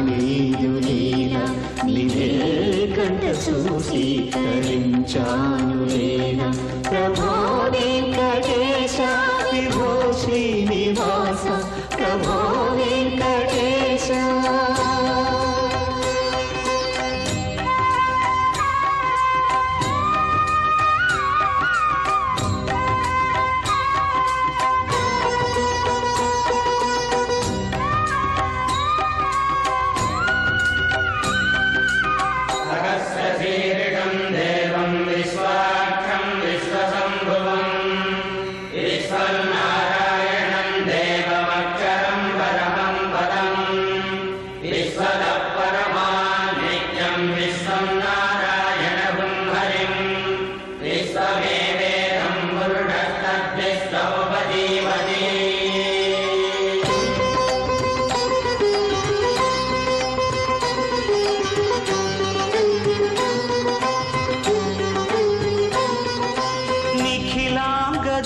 నీయులీలా నినే కంట చూసి తరించానులేనా ప్రభో వెంకటేశ విభో శ్రీనివాస ప్రభో వెంకటేశ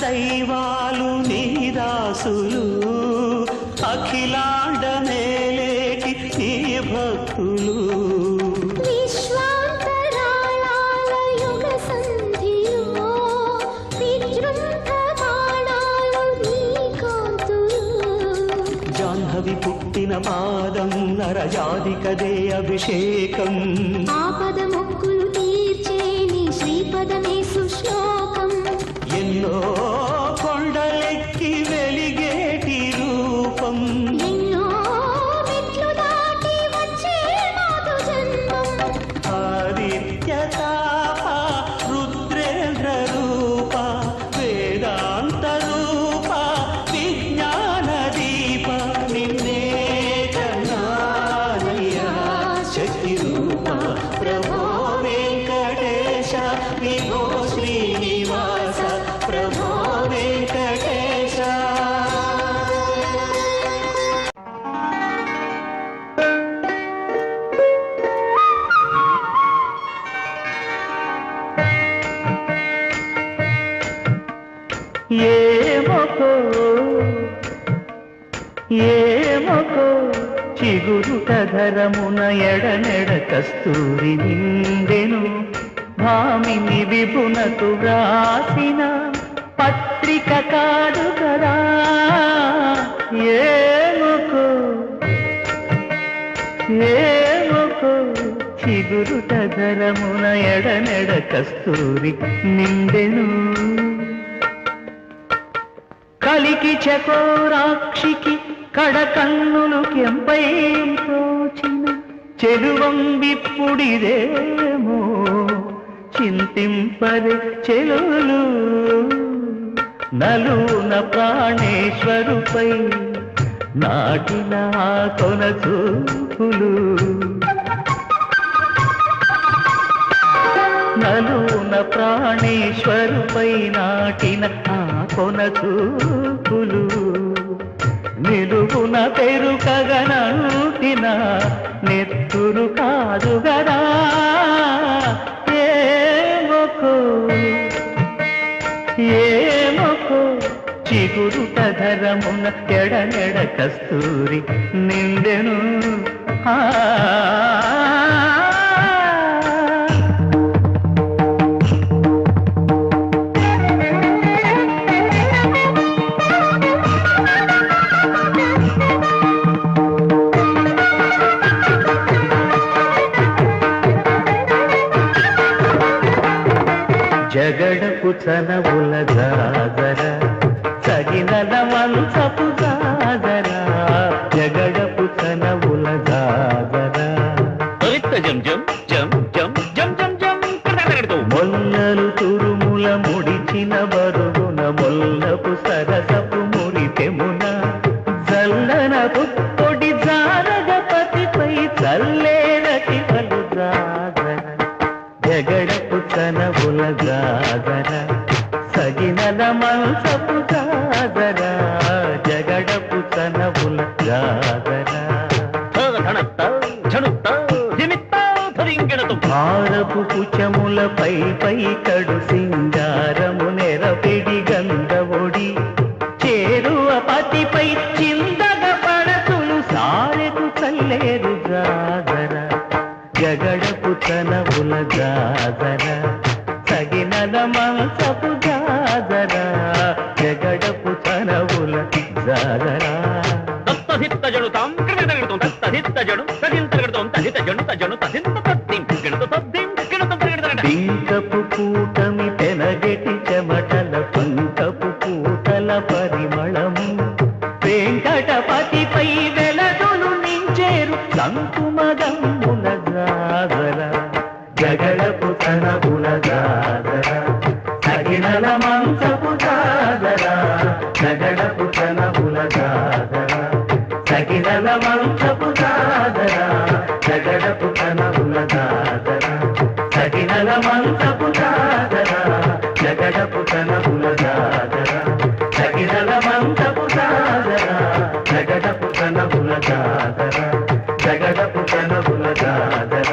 దైవాలు నీదాసులు అఖిలాండ మేలేటి నీ భక్తులు విశ్వాంతరాళాల యుగ సంధిలో విజృంభమాణాలు నీ కాంతులు జాహ్నవి పుట్టిన పాదం నరజాదికదే అభిషేకం ఆపద మొక్కులు తీర్చే నీ శ్రీపదమే సుశ్లోకం ఎన్నో కొండలెక్కి వెలిగేటి రూపం ఎన్నో మెట్లు దాటి వచ్చే మాధు జన్మం ఆదిత్యతాప రుద్రేంద్ర రూప వేదాంత రూప విజ్ఞాన దీప నిన్నే కన్నానయ్యా శక్తి రూప ప్రభో వెంకటేశ విభో శ్రీనివాస ప్రభో వెంకటేశ ఏమొకో చిగురుట ధరమున ఎడనెడ కస్తూరి నిండెను భామిని విభునకు వ్రాసిన పత్రిక కాదు కదా ఏమొకో చిగురుట ధరమున ఎడనెడ కస్తూరి నిండెను కలికి చకోరాక్షికి కడకన్నులు కెంపై తోచిన చెలువం విప్పుడిదేమో చింతింపరే చెలులు నలున ప్రాణేశ్వరుపై నాటిన కొన చూపులు నలున ప్రాణేశ్వరుపై నాటిన కొన చూపులు నిలువున పెరుకగనంటిన నెత్తురు కాదు గదా ఏమొకో చిగురుట ధరమున ఎడనెడ కస్తూరి నిండెను జగడపు చనవుల జాజర సగినల మంచపు జాజర జగడపు చనవుల జాజర జం జం జం జం జం జం జం మొల్లలు తురుముల ముడిచిన బరుగున మొల్లపు సరసపు మురితెమున జల్లన పొడి జారగపతిపై చల్లేనటి పలు జాజర జగడపు చనవుల జాజర సగినల మంచపు జాజర జగడపు చనవుల జాజర భారపు కుచములపై పై కడు సింగారము నెరపిడి గంధవొడి చేరువ పతిపై చిందగ పడతులు సారెకు చల్లేరు జగడపు తనవుల జాజర సగినల మనసపు జాజర జగడపు తనవుల జాజర తత్తహిత్త జడుతాం క్రిమితగడుతాం తత్తహిత్త జడు తగింతగడుతాం తహిత జడు తజడు తహింత తత్తిం గిణత తద్దిం గిణత తగడత పింకపు కూటమి తెనగెటి చెమటల పంకపు పూటల పరిమళము వెంకటపతిపై వెలదులు నించేరు సంకుమదమ్ముల జాగర జగడపు తనబుల జాగర సగినల మంచపు జాగర జగడపు తనబుల జాగర సగినల మంచపు జాగర జగడపు తనబుల జాగర సగినల మంచపు జాగర జగడపు తనబుల జాగర సగినల మంచపు జాగర జగడపు తనబుల జాగర జగడపు తనబుల జాగర